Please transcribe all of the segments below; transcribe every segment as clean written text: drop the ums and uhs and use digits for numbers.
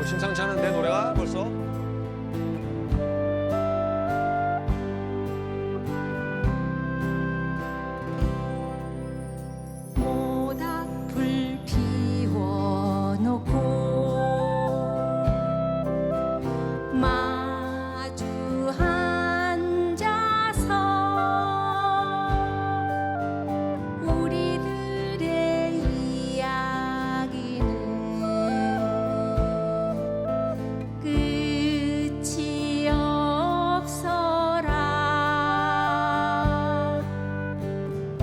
심상치 않은데 노래가 벌써? 모닥불 피워놓고 마주 앉아서 우리들의 이야기는 끝이 없어라.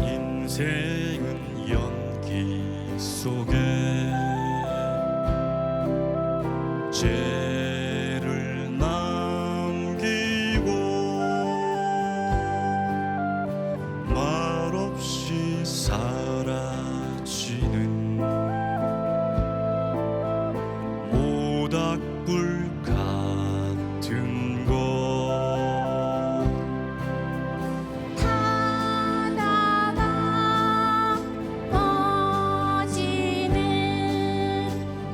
인생은 연기 속에 죄를 남기고 말없이 사라지는 모닥불 같은 것. 타다가 꺼지는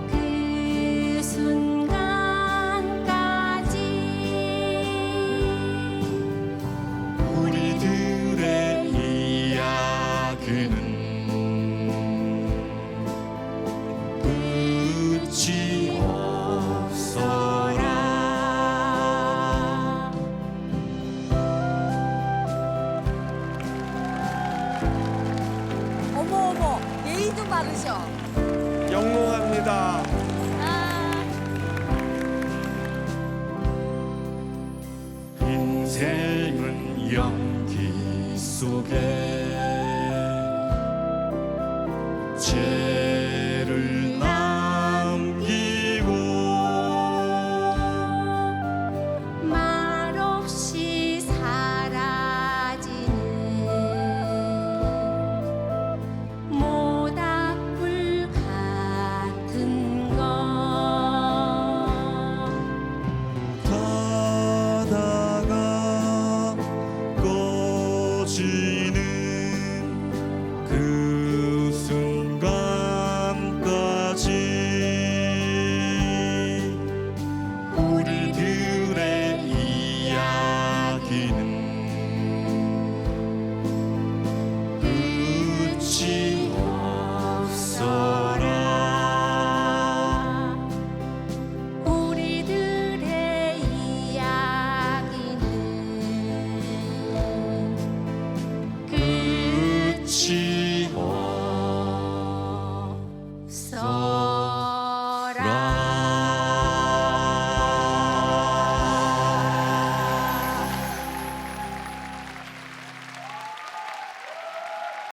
그 순간까지 우리들의 이야기는 끝이 없어라. 어머 어머 예의도 바르셔. 영롱합니다. 인생은 연기 속에 죄를 남기고 말없이 사라지는 모닥불 같은 것. 타다가 꺼지는 그 순간까지 우리들의 이야기는